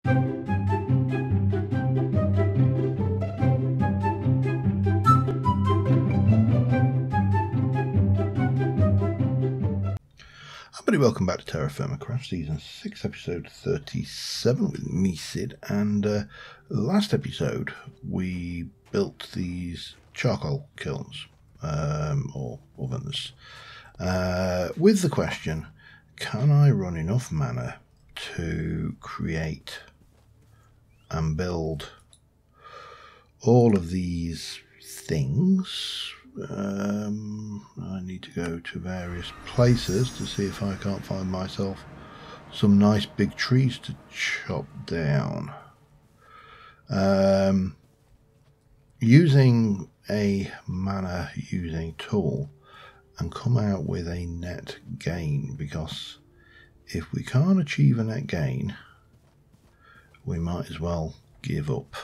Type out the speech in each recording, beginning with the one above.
Welcome back to TerraFirmaCraft Season 6, Episode 37 with me, Sid. And last episode we built these charcoal kilns, or ovens, with the question, can I run enough mana to create and build all of these things? I need to go to various places to see if I can't find myself some nice big trees to chop down. Using a mana using tool and come out with a net gain, because if we can't achieve a net gain, we might as well give up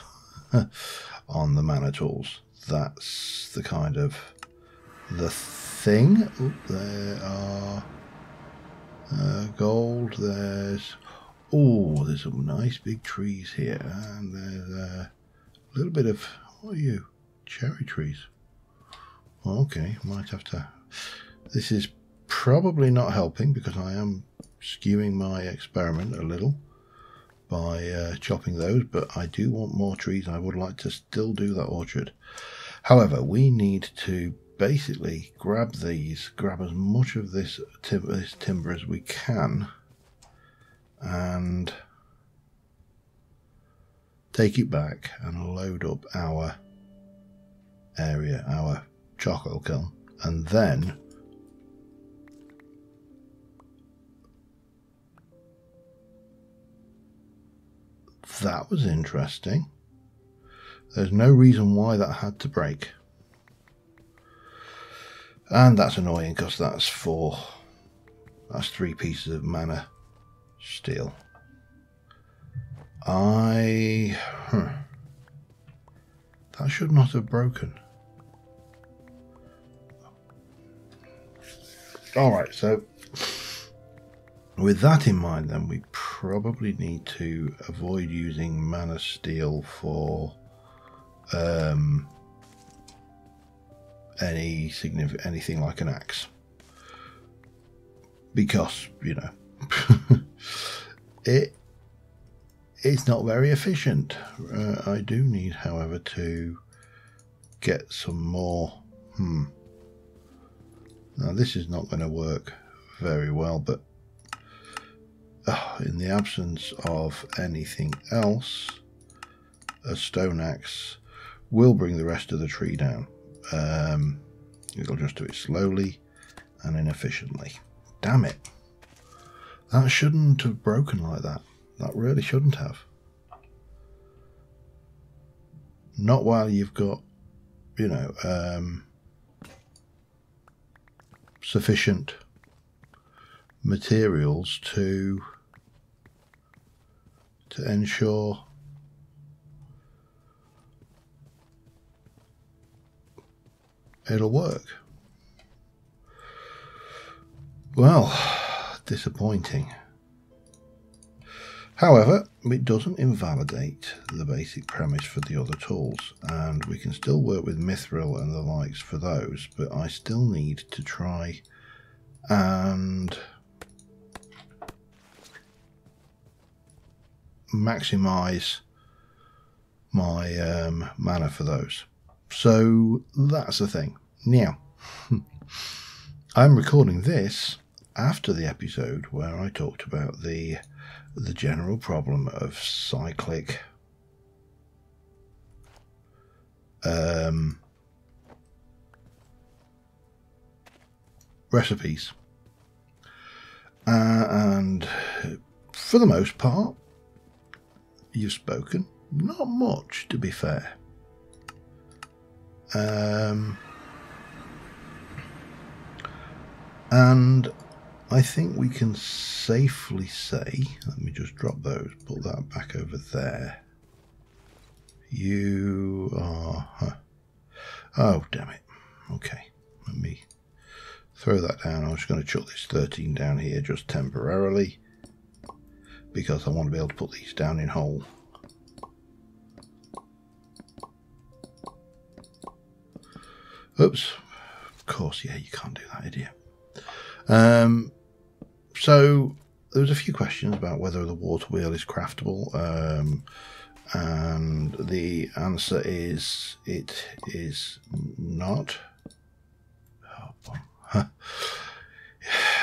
on the mana tools. That's the kind of the thing. Oop, there are gold. There's some nice big trees here, and there's a little bit of, what are you? Cherry trees. Okay, might have to. This is probably not helping because I am skewing my experiment a little by chopping those, but I do want more trees. I would like to still do that orchard. However, we need to basically grab as much of this timber as we can and take it back and load up our area, our charcoal kiln, and then that was interesting. There's no reason why that had to break. And that's annoying because that's 3 pieces of mana steel. That should not have broken. Alright, so with that in mind, then we probably need to avoid using mana steel for anything like an axe, because it's not very efficient. I do need, however, to get some more. Now this is not going to work very well, but in the absence of anything else, a stone axe will bring the rest of the tree down. It'll just do it slowly and inefficiently. Damn it. That shouldn't have broken like that. That really shouldn't have. Not while you've got, sufficient materials to ensure it'll work. Well, disappointing. However, it doesn't invalidate the basic premise for the other tools, and we can still work with mithril and the likes for those, but I still need to try and maximize my mana for those. So that's the thing. Now, I'm recording this after the episode where I talked about the general problem of cyclic recipes, and for the most part you've spoken. Not much, to be fair. And I think we can safely say, let me just drop those, put that back over there. You are, oh damn it. Okay, let me throw that down. I'm just going to chuck this 13 down here just temporarily. because I want to be able to put these down in hole. Oops. Of course, yeah, you can't do that, idiot. So there was a few questions about whether the water wheel is craftable, and the answer is it is not. Oh,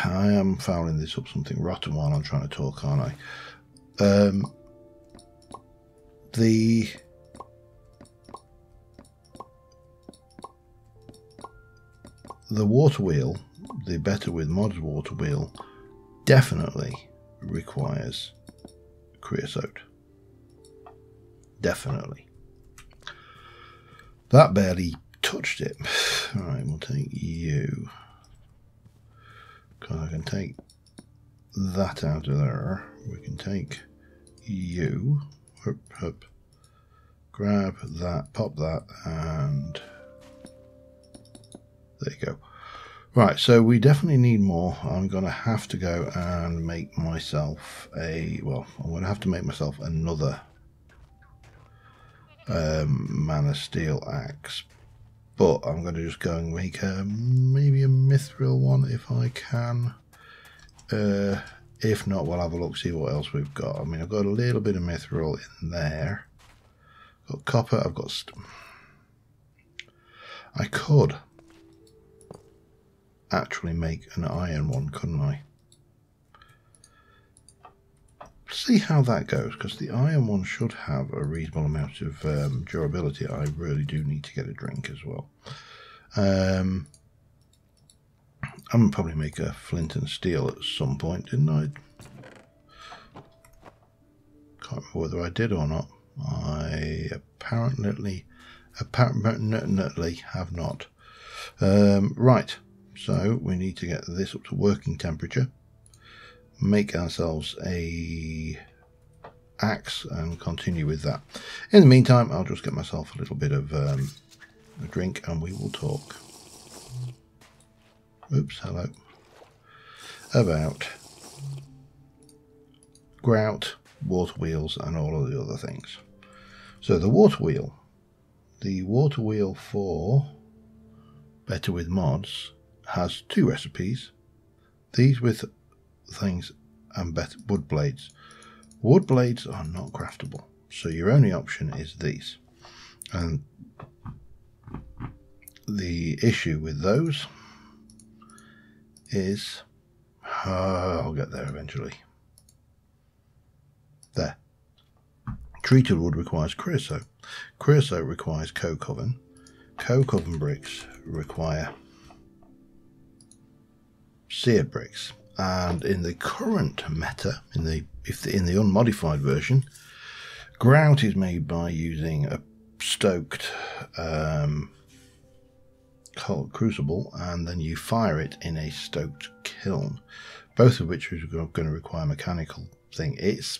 I am fouling this up something rotten while I'm trying to talk, aren't I? The water wheel, the Better with Mods water wheel, definitely requires creosote. Definitely. That barely touched it. Alright, we'll take you. Because I can take that out of there. We can take you. Hup, hup. Grab that, pop that, and there you go. Right, so we definitely need more. I'm going to have to go and make myself I'm going to have to make myself another Man of Steel axe. But I'm going to just go and make maybe a mithril one if I can. If not, we'll have a look, see what else we've got. I mean, I've got a little bit of mithril in there. I've got copper, I've got... I could actually make an iron one, couldn't I? See how that goes, because the iron one should have a reasonable amount of durability. I really do need to get a drink as well. I'm going to probably make a flint and steel at some point, didn't I? Can't remember whether I did or not. I apparently have not. Right, so we need to get this up to working temperature, make ourselves a axe and continue with that. In the meantime, I'll just get myself a little bit of a drink and we will talk. Oops, hello. About grout, water wheels and all of the other things. So the water wheel for Better with Mods has two recipes. These with things and better wood blades. Wood blades are not craftable, so your only option is these. And the issue with those is I'll get there eventually. There. Treated wood requires creosote. Creosote requires coke oven. Coke oven bricks require seared bricks. And in the current meta, in the unmodified version, grout is made by using a stoked crucible, and then you fire it in a stoked kiln, both of which are going to require a mechanical thing. It's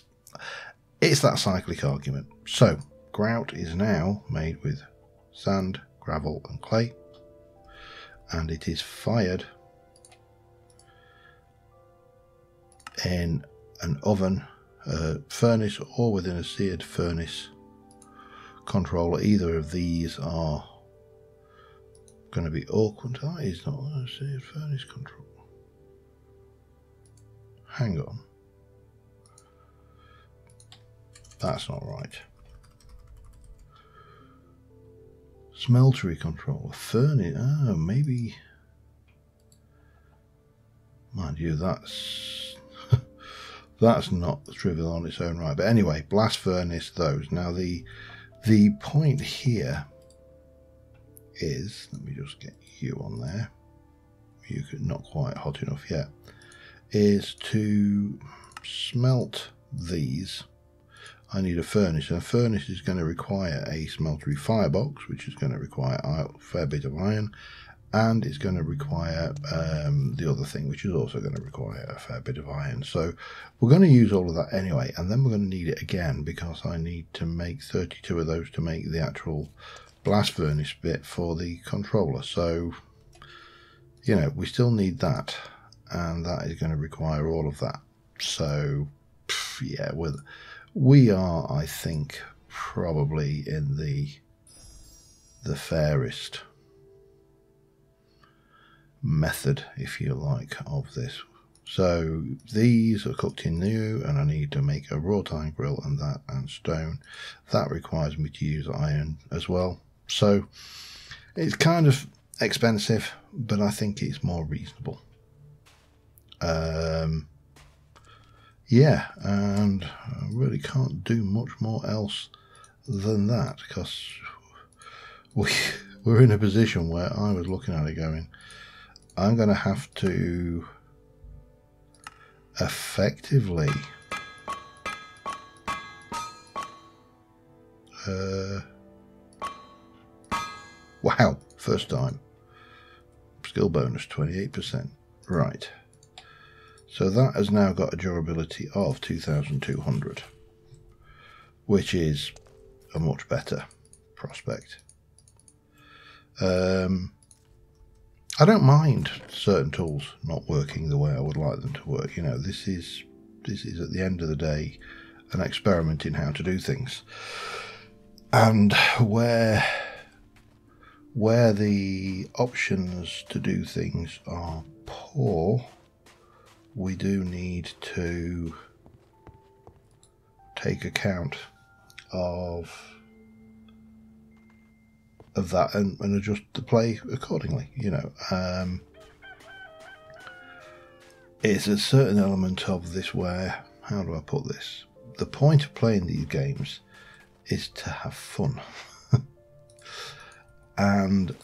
that cyclic argument. So grout is now made with sand, gravel and clay, and it is fired in an oven, furnace, or within a seared furnace controller. Either of these are going to be awkward. That is not a seared furnace control. Hang on. That's not right. Smeltery controller. Furnace. Oh, maybe. Mind you, that's not trivial on its own right. But anyway, blast furnace, those. Now the point here is, let me just get you on there. You could not quite hot enough yet. Is to smelt these. I need a furnace. A furnace is going to require a smeltery firebox, which is going to require a fair bit of iron, and it's going to require the other thing, which is also going to require a fair bit of iron. So we're going to use all of that anyway, and then we're going to need it again because I need to make 32 of those to make the actual blast furnace bit for the controller. So, you know, we still need that, and that is going to require all of that. So yeah, we are, I think, probably in the fairest method, if you like, of this. So these are cooked in new, and I need to make a raw time grill and that, and stone. That requires me to use iron as well. So it's kind of expensive, but I think it's more reasonable. Yeah, and I really can't do much more else than that, because we're in a position where I was looking at it going, I'm going to have to effectively wow, first time. Skill bonus 28%. Right. So that has now got a durability of 2,200, which is a much better prospect. I don't mind certain tools not working the way I would like them to work. You know, this is at the end of the day an experiment in how to do things, and where the options to do things are poor, we do need to take account of that and adjust the play accordingly. You know, it's a certain element of this where, how do I put this? The point of playing these games is to have fun. And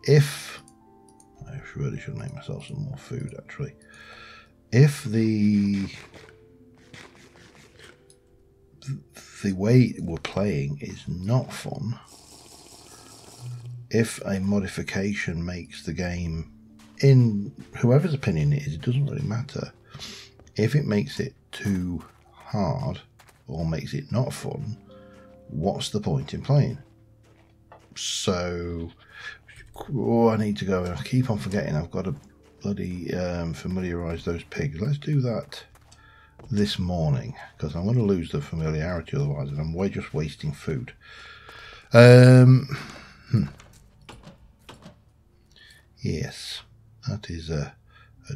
if I really should make myself some more food, actually. If the way we're playing is not fun, if a modification makes the game, in whoever's opinion it is, it doesn't really matter. If it makes it too hard or makes it not fun, what's the point in playing? So, I need to go, and I keep on forgetting I've got to bloody familiarise those pigs. Let's do that this morning, because I'm going to lose the familiarity otherwise, and I'm just wasting food. Yes, that is a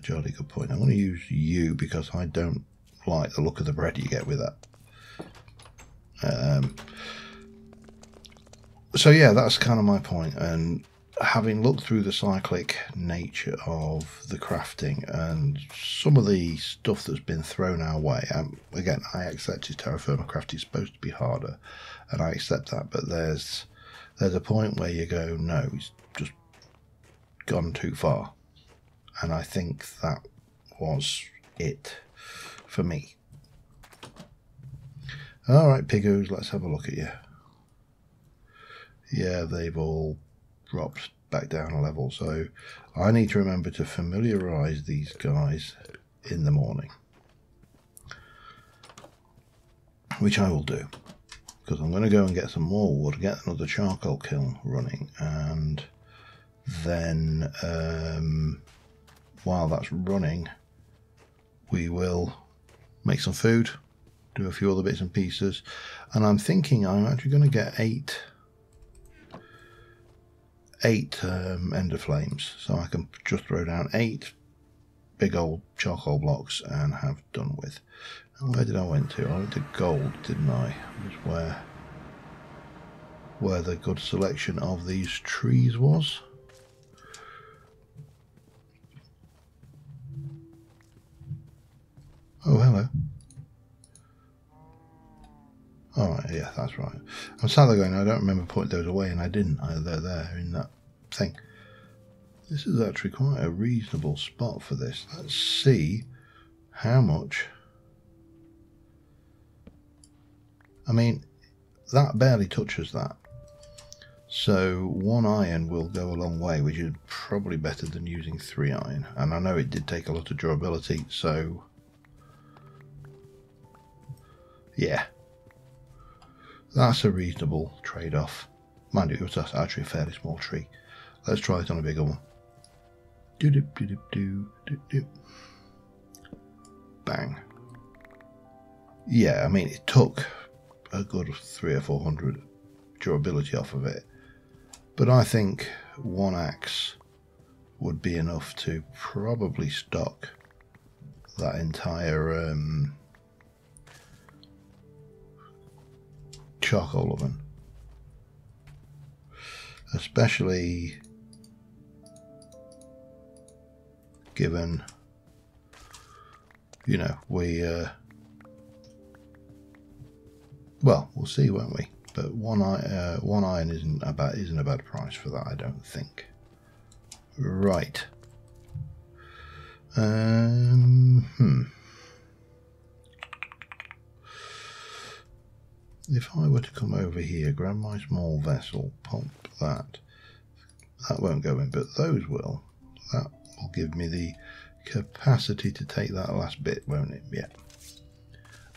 jolly good point. I'm going to use you because I don't like the look of the bread you get with that. So yeah, that's kind of my point. And having looked through the cyclic nature of the crafting and some of the stuff that's been thrown our way, again, I accept TerraFirmaCraft is supposed to be harder, and I accept that, but there's a point where you go, no, it's just gone too far, and I think that was it for me. All right, piggoos, let's have a look at you. Yeah, they've all dropped back down a level, so I need to remember to familiarise these guys in the morning, which I will do, because I'm going to go and get some more wood, get another charcoal kiln running, and then while that's running, we will make some food, do a few other bits and pieces, and I'm thinking I'm actually going to get eight ender flames, so I can just throw down 8 big old charcoal blocks and have done with. And where did I went to? I went to gold, didn't I? Was where the good selection of these trees was. Oh, hello. Alright, yeah, that's right. I'm sat there going, I don't remember putting those away, and I didn't. They're there in that thing. This is actually quite a reasonable spot for this. Let's see how much. I mean, that barely touches that. So 1 iron will go a long way, which is probably better than using 3 iron. And I know it did take a lot of durability, so yeah. That's a reasonable trade-off. Mind you, it was actually a fairly small tree. Let's try it on a bigger one. Bang. yeah, I mean, it took a good 300 or 400 durability off of it, but I think one axe would be enough to probably stock that entire charcoal oven, especially given, you know, we well, we'll see, won't we? But one iron isn't a bad price for that, I don't think. Right. If I were to come over here, grab my small vessel, pump that won't go in, but those will. That will give me the capacity to take that last bit, won't it? Yeah.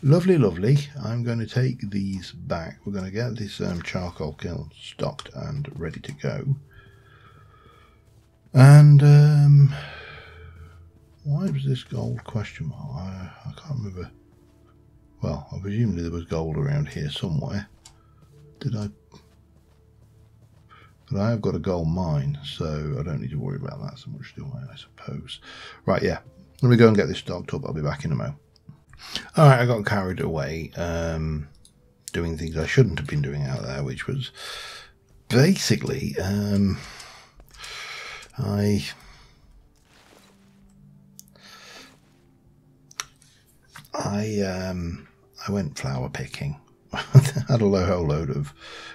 Lovely, lovely. I'm going to take these back. We're going to get this charcoal kiln stocked and ready to go. And why was this gold question mark? I can't remember. Well, I presumably there was gold around here somewhere. Did I? But I have got a gold mine, so I don't need to worry about that so much, do I suppose. Right, yeah. Let me go and get this stocked up. I'll be back in a mo. Alright, I got carried away doing things I shouldn't have been doing out there, which was basically I went flower picking. I had a whole load of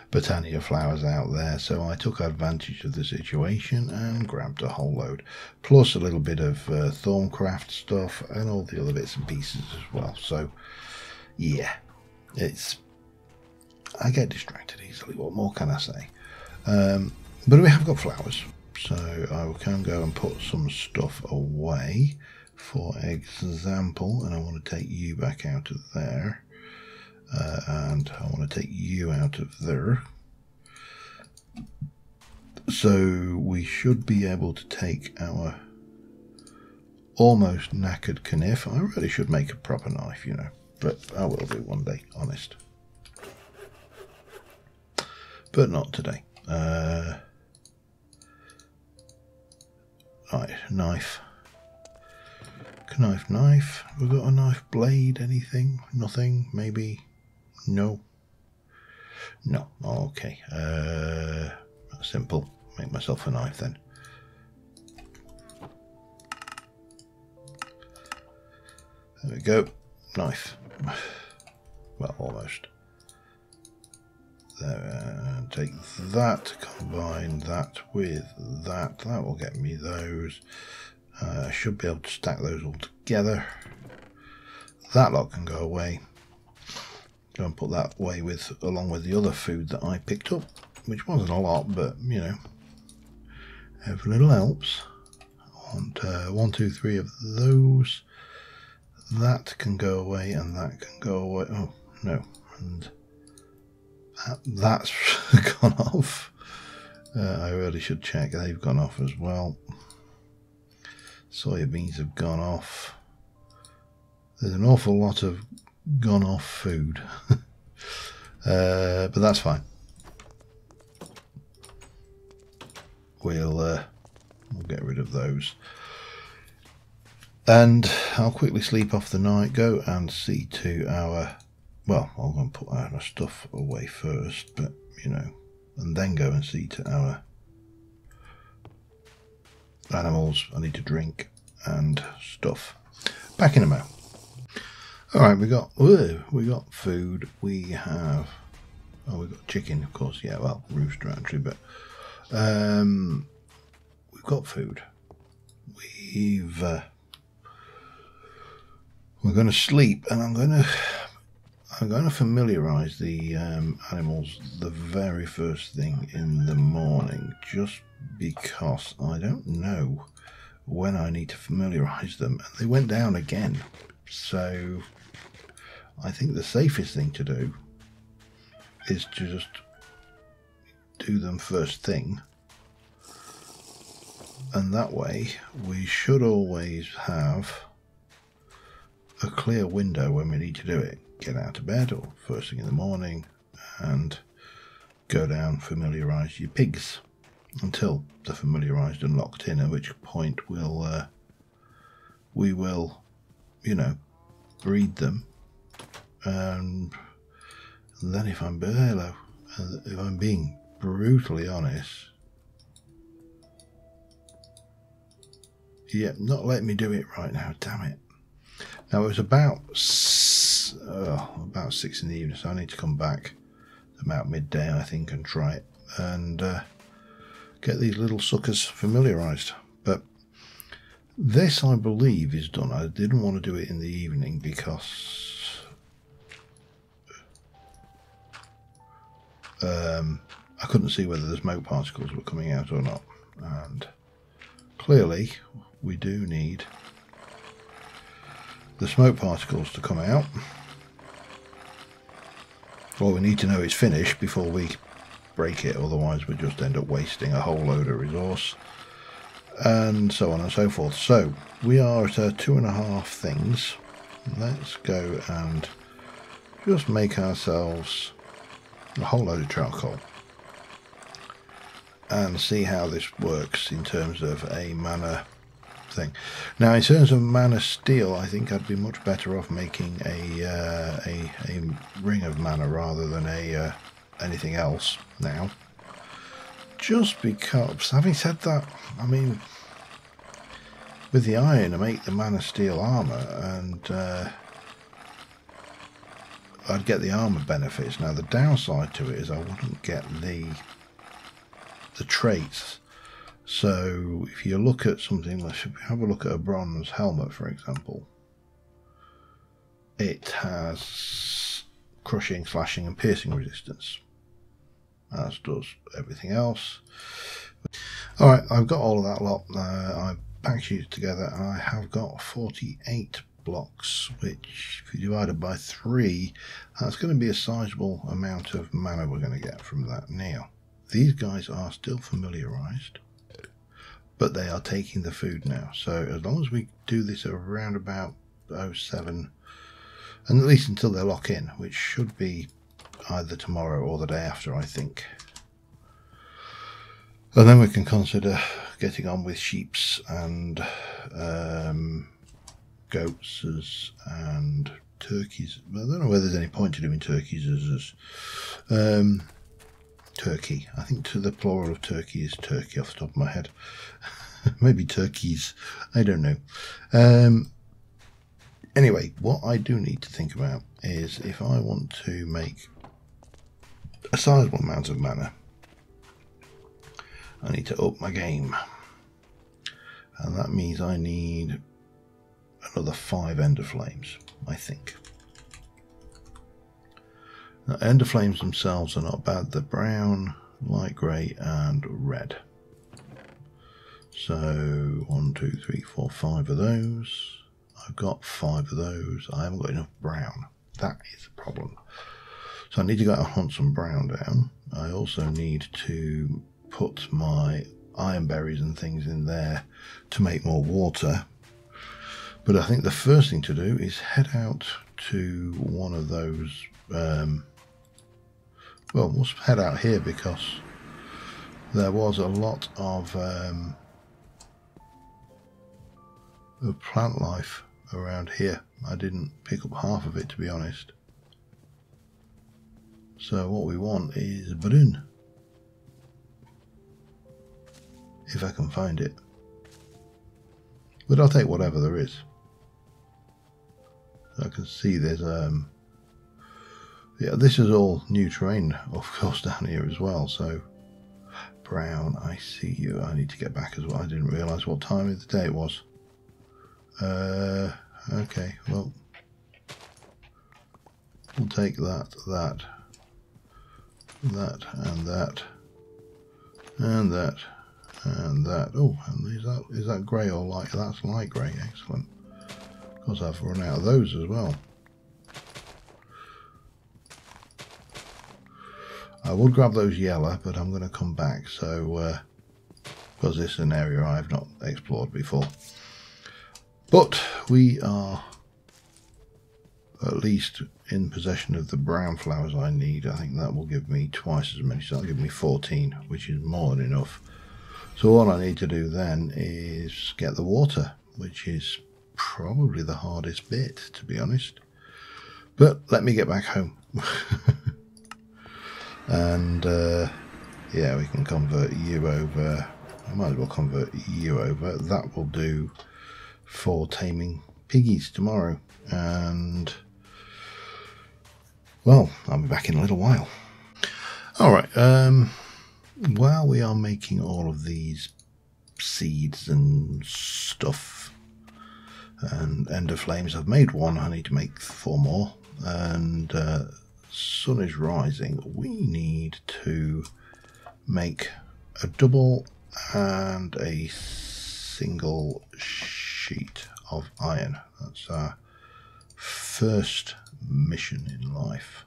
Botania flowers out there, so I took advantage of the situation and grabbed a whole load, plus a little bit of TerraFirmaCraft stuff and all the other bits and pieces as well. So yeah, I get distracted easily. What more can I say? But we have got flowers, so I can go and put some stuff away. For example, and I want to take you back out of there. And I want to take you out of there. So we should be able to take our almost knackered kniff. I really should make a proper knife, you know, but I will do one day, honest. But not today. Right, knife. Knife. We've got a knife blade, anything? Nothing, maybe? No. Okay. Simple. Make myself a knife then. There we go. Knife. Well, almost. There. Take that. Combine that with that. That will get me those. I should be able to stack those all together. That lot can go away. Go and put that away along with the other food that I picked up, which wasn't a lot, but you know, every little helps. I want 1, 2, 3 of those. That can go away, and that can go away. Oh no, and that's gone off. I really should check. They've gone off as well. Soybeans have gone off. There's an awful lot of gone off food. But that's fine. We'll get rid of those. And I'll quickly sleep off the night, go and see to our, well, I'm going to put our stuff away first, but you know, and then go and see to our animals. I need to drink and stuff. Back in a moment. All right, we got food. We have, oh, we got chicken, of course. Yeah, well, rooster actually, but we've got food. We're going to sleep, and I'm going to familiarize the animals the very first thing in the morning, just because I don't know when I need to familiarize them. And they went down again, so I think the safest thing to do is to just do them first thing, and that way we should always have a clear window when we need to do it. get out of bed or first thing in the morning and go down, familiarise your pigs until they're familiarised and locked in, at which point we will, you know, breed them. And then if I'm being brutally honest, yeah, not letting me do it right now, damn it. Now it was about 6 in the evening, so I need to come back about midday, I think, and try it and get these little suckers familiarised. But this, I believe, is done. I didn't want to do it in the evening because I couldn't see whether the smoke particles were coming out or not, and clearly we do need the smoke particles to come out. Well, we need to know it's finished before we break it, otherwise we just end up wasting a whole load of resource, and so on and so forth. So we are at 2.5 things. Let's go and just make ourselves a whole load of charcoal and see how this works in terms of a mana thing. Now, in terms of mana steel, I think I'd be much better off making a ring of mana rather than anything else now. Just because, having said that, I mean, with the iron I make the mana steel armor, and I'd get the armor benefits. Now the downside to it is I wouldn't get the traits. So if you look at something, let's have a look at a bronze helmet, for example. It has crushing, slashing and piercing resistance, as does everything else. Alright, I've got all of that lot. I've packed it together and I have got 48 blocks, which if you divide it by 3, that's going to be a sizable amount of mana we're going to get from that. Now, these guys are still familiarised, but they are taking the food now. So as long as we do this around about 07, and at least until they lock in, which should be either tomorrow or the day after, I think. And then we can consider getting on with sheeps and goats and turkeys. I don't know whether there's any point to doing turkeys as turkey. I think to the plural of turkey is turkey off the top of my head. Maybe turkeys, I don't know. Anyway, what I do need to think about is if I want to make a sizable amount of mana, I need to up my game, and that means I need another 5 ender flames, I think. Now, ender flames themselves are not bad. They're brown, light grey and red. So 1, 2, 3, 4, 5 of those. I've got 5 of those. I haven't got enough brown. That is a problem. So I need to go out and hunt some brown down. I also need to put my iron berries and things in there to make more water. But I think the first thing to do is head out to one of those. Well, we'll head out here because there was a lot of plant life around here. I didn't pick up half of it, to be honest. So what we want is a balloon, if I can find it. But I'll take whatever there is. I can see there's yeah, this is all new terrain, of course, down here as well. So brown, I see you. I need to get back as well. I didn't realise what time of the day it was. Okay, well, we'll take that, and that, and that, and that, and that. Oh, and is that grey or light? That's light grey. Excellent. Of course, I've run out of those as well. I would grab those yellow, but I'm going to come back. So, because this is an area I've not explored before. But we are at least in possession of the brown flowers I need, I think that will give me twice as many, so that'll give me 14, which is more than enough. So all I need to do then is get the water, which is probably the hardest bit, to be honest. But let me get back home. And yeah, we can convert you over. I might as well convert you over. That will do for taming piggies tomorrow. And well, I'll be back in a little while. Alright, while we are making all of these seeds and stuff and ender flames, I've made one, I need to make 4 more, and sun is rising. We need to make a double and a single sheet of iron. That's our first mission in life.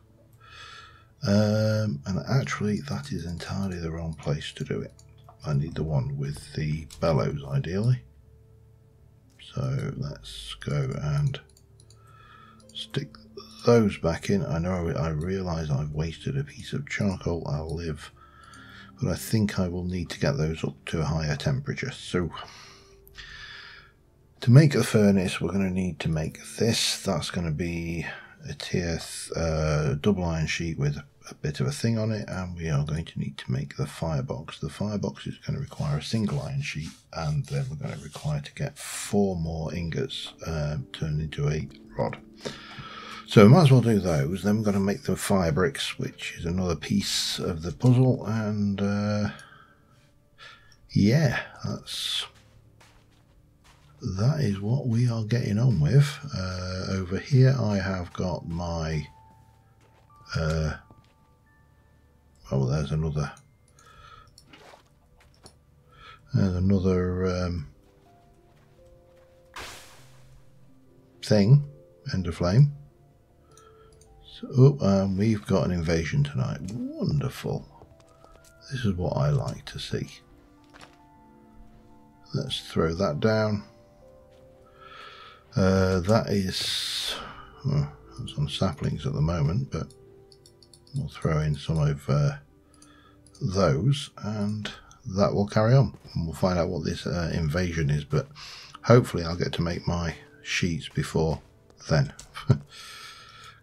And actually that is entirely the wrong place to do it. I need the one with the bellows ideally. So let's go and stick those back in. I realise I've wasted a piece of charcoal. I'll live, but I think I will need to get those up to a higher temperature. So to make the furnace, we're going to need to make this. That's going to be a tier double iron sheet with a bit of a thing on it, and we are going to need to make the firebox. The firebox is going to require a single iron sheet, and then we're going to require to get 4 more ingots turned into a rod. So we might as well do those. Then we're going to make the fire bricks, which is another piece of the puzzle, and yeah, that is what we are getting on with. Over here I have got my oh, there's another thing, ender flame. So we've got an invasion tonight. Wonderful. This is what I like to see. Let's throw that down. That is that's on saplings at the moment, but we'll throw in some of those, and that will carry on, and we'll find out what this invasion is. But hopefully I'll get to make my sheets before then.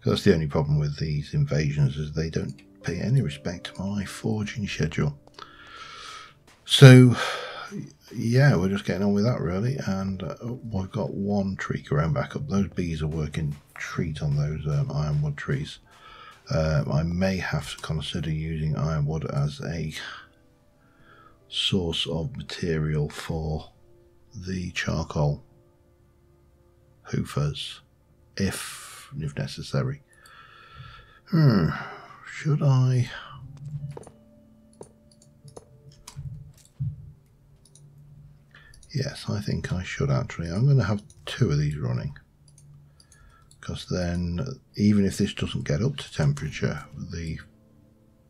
That's the only problem with these invasions, is they don't pay any respect to my forging schedule. So yeah, we're just getting on with that really, and we've got 1 tree growing back up. Those bees are working treat on those ironwood trees. I may have to consider using ironwood as a source of material for the charcoal hoofers, if necessary. Should I? Yes, I think I should actually. I'm going to have 2 of these running, because then even if this doesn't get up to temperature,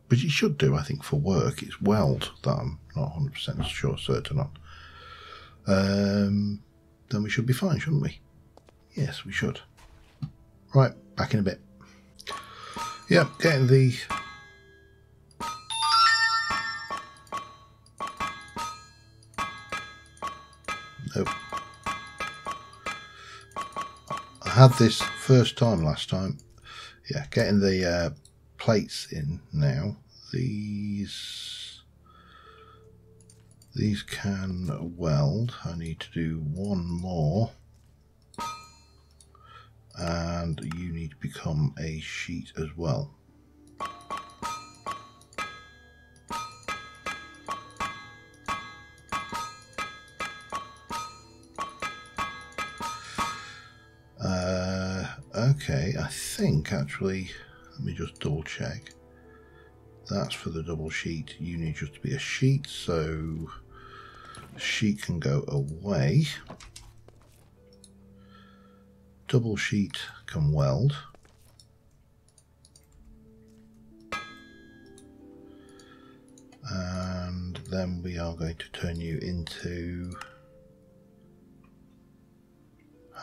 which it should do, I think, for work, it's weld that I'm not 100% certain on, then we should be fine, shouldn't we? Yes, we should. Right, back in a bit. Yep, getting the nope. I had this first time last time. Yeah, getting the plates in now. These can weld. I need to do 1 more. And you need to become a sheet as well. Okay, I think actually, let me just double check. That's for the double sheet. You need just to be a sheet, so sheet can go away. Double sheet can weld. And then we are going to turn you into,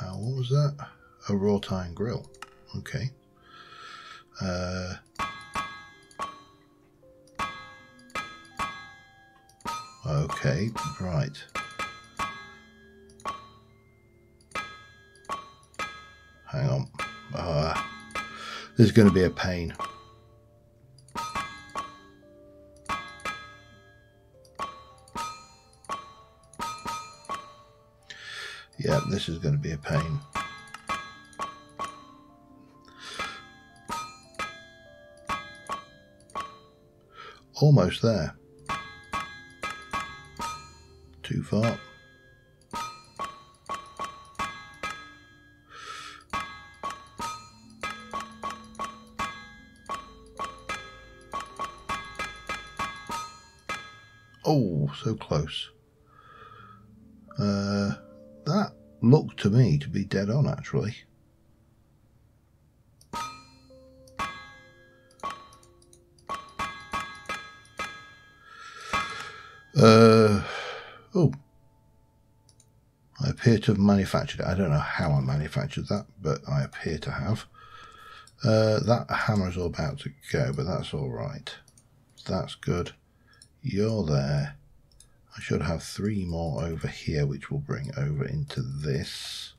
what was that? A wrought iron grill. Okay. Okay, right. Hang on. This is going to be a pain. Yeah, this is going to be a pain. Almost there. Too far. Oh, so close. That looked to me to be dead on, actually. Oh, I appear to have manufactured it. I don't know how I manufactured that, but I appear to have. That hammer's all about to go, but that's all right. That's good. You're there. I should have 3 more over here, which will bring over into this.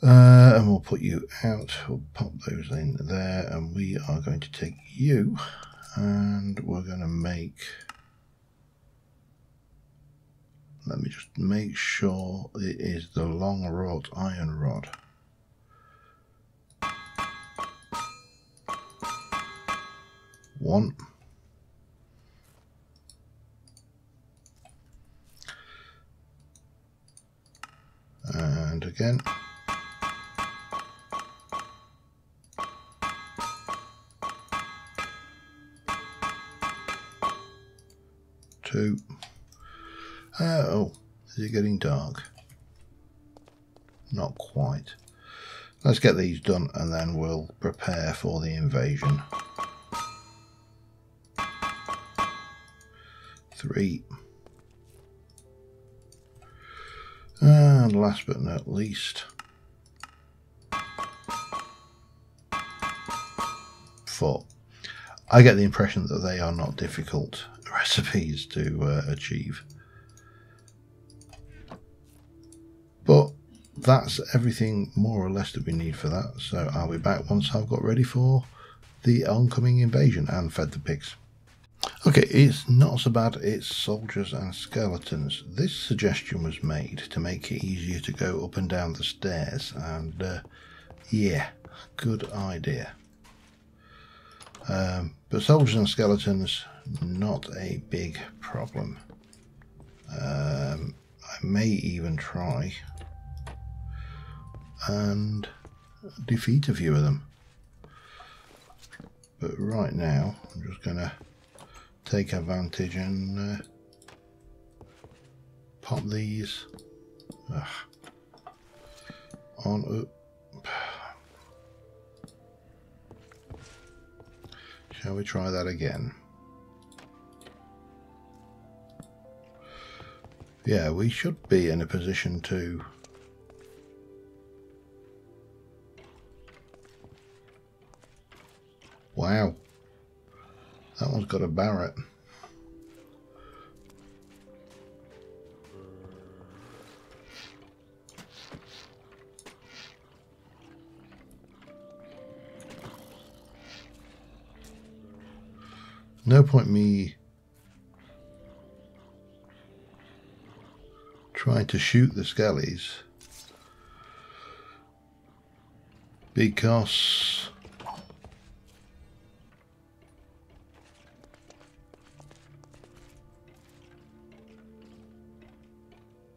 And we'll put you out. We'll pop those in there, and we are going to take you, and we're going to make... Let me just make sure it is the long wrought iron rod. One. And again. 2. Oh, is it getting dark? Not quite. Let's get these done and then we'll prepare for the invasion. 3. And last but not least, 4. I get the impression that they are not difficult recipes to achieve. But that's everything more or less that we need for that. So I'll be back once I've got ready for the oncoming invasion and fed the pigs. Okay, it's not so bad. It's soldiers and skeletons. This suggestion was made to make it easier to go up and down the stairs, and yeah, good idea. But soldiers and skeletons, not a big problem. I may even try and defeat a few of them. But right now, I'm just going to take advantage and pop these on up. Shall we try that again? Yeah, we should be in a position to wow, that one's got a Barrett. No point me trying to shoot the skellies because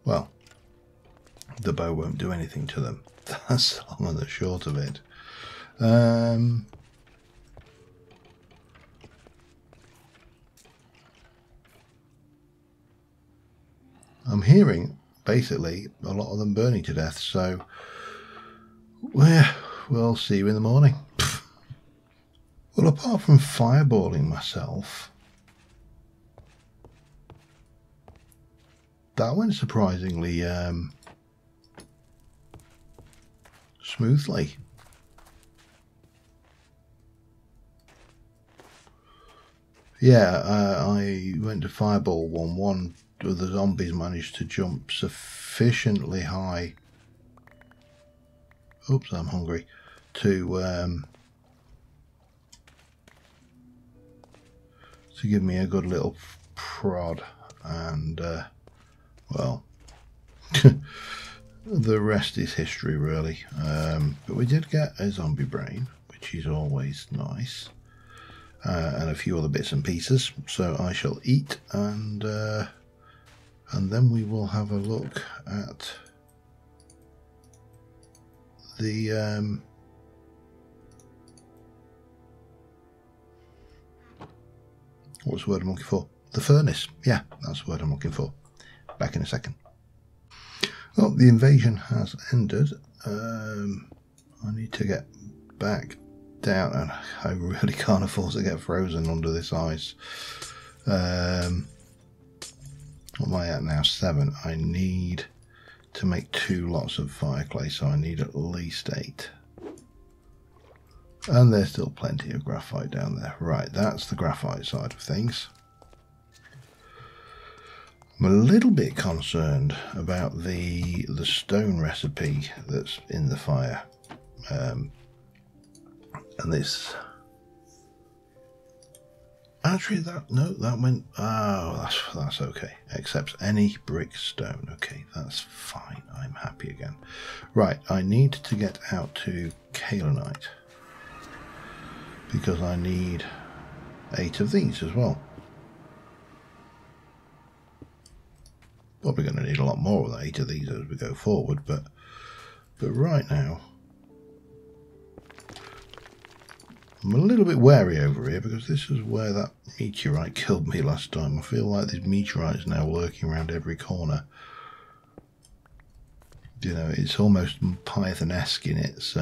well, the bow won't do anything to them. That's the long and the short of it. I'm hearing basically a lot of them burning to death, so we'll see you in the morning. Well, apart from fireballing myself, that went surprisingly smoothly. Yeah, I went to fireball one of the zombies managed to jump sufficiently high. Oops, I'm hungry. To give me a good little prod, and well, the rest is history, really. But we did get a zombie brain, which is always nice, and a few other bits and pieces. So I shall eat, and then we will have a look at the what's the word I'm looking for? The furnace. Yeah, that's the word I'm looking for. Back in a second. Well, the invasion has ended. I need to get back down, and I really can't afford to get frozen under this ice. What am I at now? 7. I need to make 2 lots of fire clay, so I need at least 8. And there's still plenty of graphite down there. Right, that's the graphite side of things. I'm a little bit concerned about the stone recipe that's in the fire. And this... Actually, that went... Oh, that's okay. Accepts any brick stone. Okay, that's fine. I'm happy again. Right, I need to get out to kaolinite, because I need 8 of these as well. Probably going to need a lot more than 8 of these as we go forward, but right now I'm a little bit wary over here, because this is where that meteorite killed me last time. I feel like this meteorite is now lurking around every corner. You know, it's almost Python-esque in its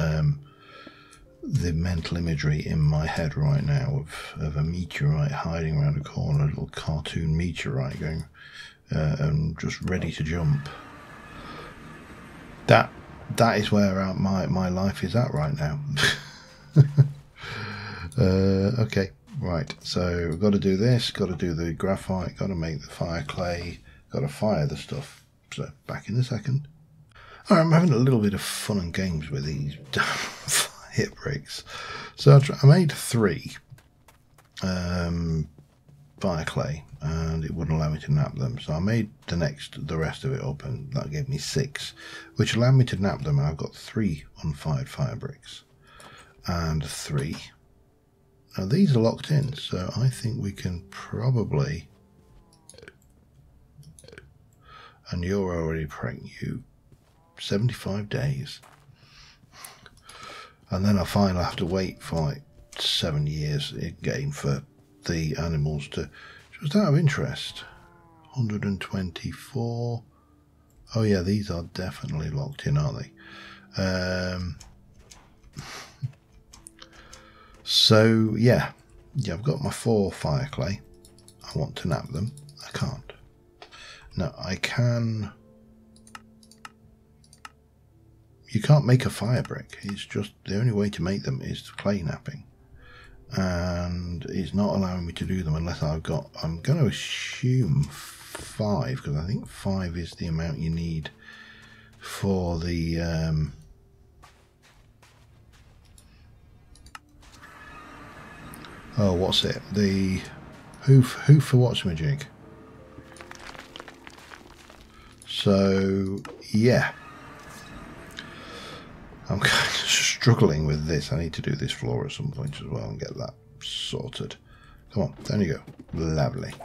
the mental imagery in my head right now of a meteorite hiding around a corner, a little cartoon meteorite going and just ready to jump. That is where my life is at right now. Okay, right, so we've got to do this, got to do the graphite, got to make the fire clay, got to fire the stuff. So back in a second. Alright, I'm having a little bit of fun and games with these damn fire bricks. So I made 3 fire clay, and it wouldn't allow me to nap them, so I made the rest of it up, and that gave me 6, which allowed me to nap them, and I've got 3 unfired fire bricks and 3. Now these are locked in, so I think we can probably, and you're already pregnant, you 75 days, and then I find I have to wait for like 7 years again for the animals to, just out of interest, 124. Oh yeah, these are definitely locked in, aren't they? So yeah, I've got my 4 fire clay. I want to nap them. I can't. No, I can. You can't make a fire brick. It's just the only way to make them is clay napping, and it's not allowing me to do them unless I've got, I'm going to assume 5, because I think 5 is the amount you need for the oh, what's it, the hoof for what's-my-jig. So yeah, I'm kind of struggling with this. I need to do this floor at some point as well and get that sorted. Come on, there you go. Lovely.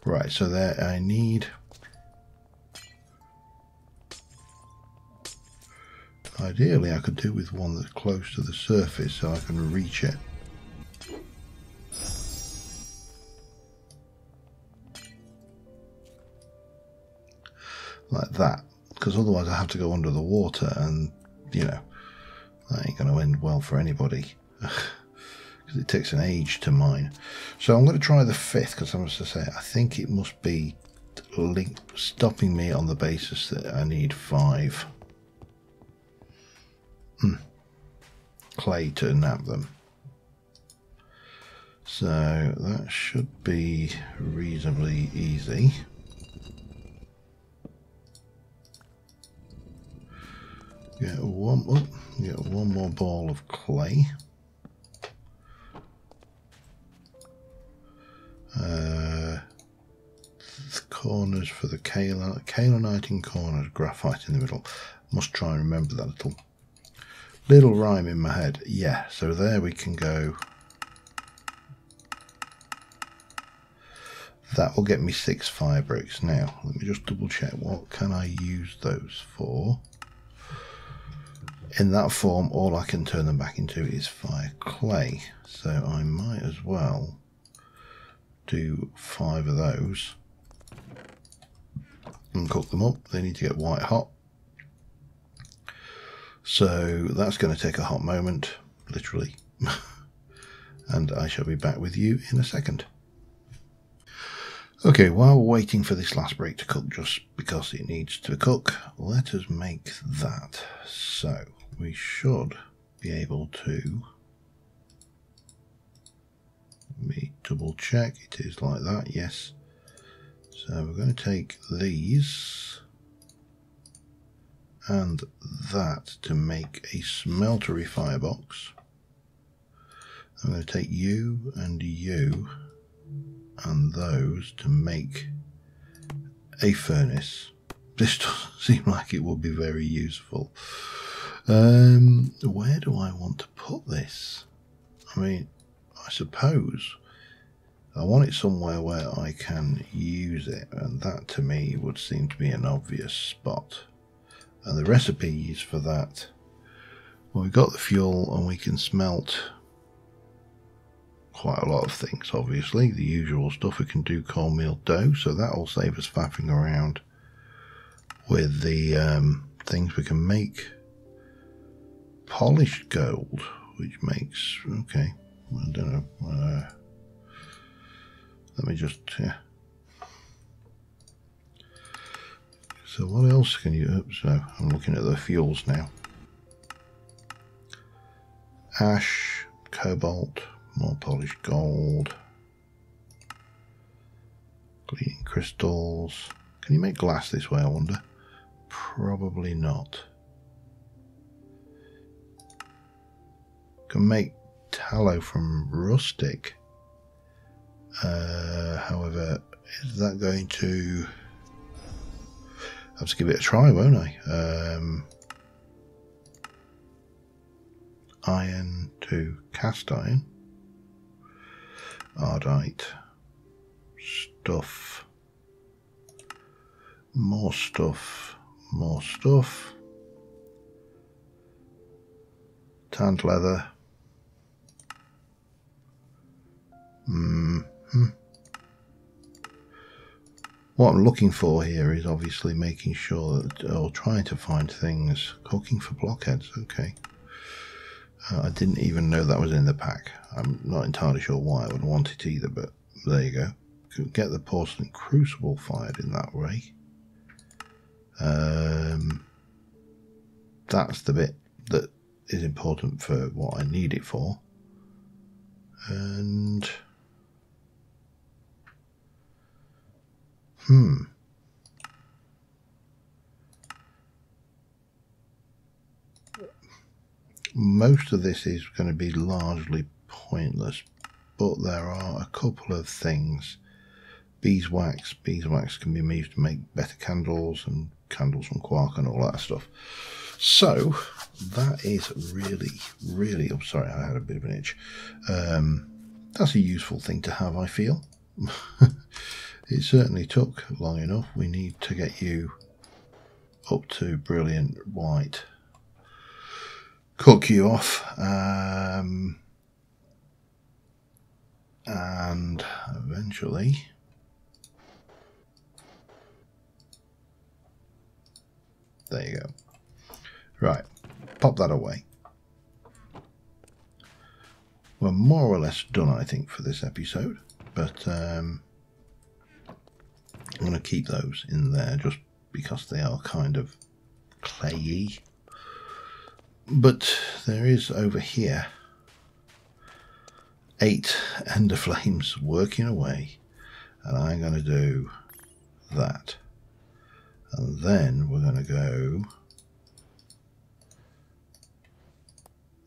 Right, so there I need... Ideally, I could do with one that's close to the surface so I can reach it. Like that, because otherwise I have to go under the water, and you know, that ain't going to end well for anybody, because it takes an age to mine. So I'm going to try the 5th, because I must say I think it must be stopping me on the basis that I need 5 clay to nap them. So that should be reasonably easy. Get one more ball of clay. The corners for the kaolinite in corners, graphite in the middle. Must try and remember that little rhyme in my head. Yeah, so there we can go. That will get me 6 fire bricks. Now, let me just double check. What can I use those for? In that form, all I can turn them back into is fire clay. So I might as well do 5 of those and cook them up. They need to get white hot. So that's going to take a hot moment, literally. And I shall be back with you in a second. Okay, while we're waiting for this last brick to cook, just because it needs to cook, let us make that. So we should be able to, let me double check, it is like that, yes. So we're going to take these and that to make a smeltery firebox. I'm going to take you and you and those to make a furnace. This doesn't seem like it would be very useful. Where do I want to put this? I mean, I suppose I want it somewhere where I can use it, and that to me would seem to be an obvious spot. And the recipes for that, well, we've got the fuel and we can smelt quite a lot of things, obviously. The usual stuff. We can do cornmeal dough, so that will save us faffing around with the things. We can make polished gold, which makes, okay, I don't know, let me just, yeah. So what else can you, oops, so I'm looking at the fuels now. Ash, cobalt, more polished gold, cleaning crystals. Can you make glass this way, I wonder? Probably not. Can make tallow from rustic. However, is that going to, I have to give it a try, won't I? Iron to cast iron. Ardite. Stuff. More stuff. More stuff. Tanned leather. What I'm looking for here is obviously making sure that, or trying to find things. Cooking for blockheads, okay. I didn't even know that was in the pack. I'm not entirely sure why I would want it either, but there you go. Could get the porcelain crucible fired in that way. That's the bit that is important for what I need it for. And most of this is going to be largely pointless, but there are a couple of things. Beeswax can be used to make better candles, and candles from quark and all that stuff. So that is really, I'm sorry, I had a bit of an itch. That's a useful thing to have, I feel. It certainly took long enough. We need to get you up to brilliant white. Cook you off. And eventually there you go. Right, pop that away. We're more or less done, I think, for this episode, but I'm going to keep those in there just because they are kind of clayey. But there is over here 8 ender flames working away, and I'm going to do that, and then we're going to go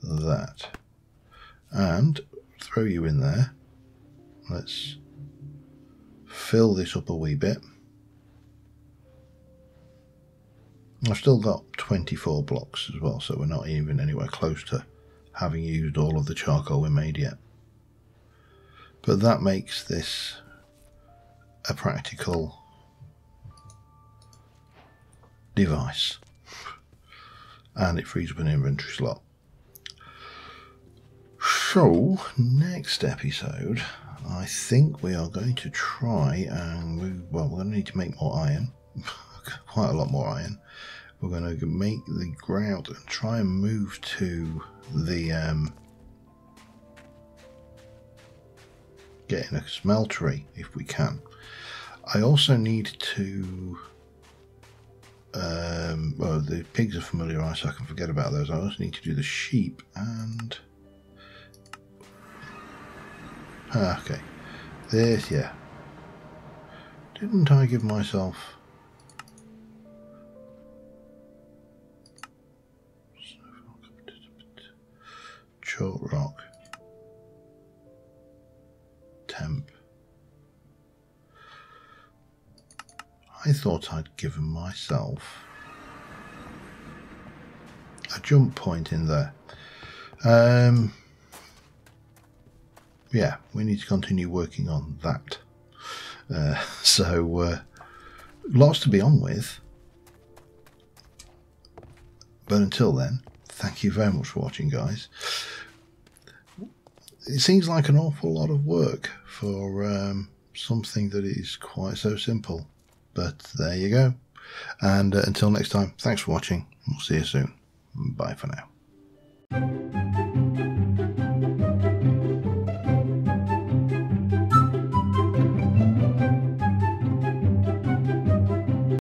that, and throw you in there. Let's fill this up a wee bit. I've still got 24 blocks as well, so we're not even anywhere close to having used all of the charcoal we made yet. But that makes this a practical device, and it frees up an inventory slot. So next episode, I think we are going to try and move, well, we're going to need to make more iron, quite a lot more iron. We're going to make the grout and try and move to the getting a smeltery if we can. I also need to well, the pigs are familiarised, so I can forget about those. I also need to do the sheep and okay, this, yeah, didn't I give myself chalk rock temp? I thought I'd given myself a jump point in there. Yeah, we need to continue working on that. So lots to be on with. But until then, thank you very much for watching, guys. It seems like an awful lot of work for something that is quite so simple. But there you go. And until next time, thanks for watching. We'll see you soon. Bye for now.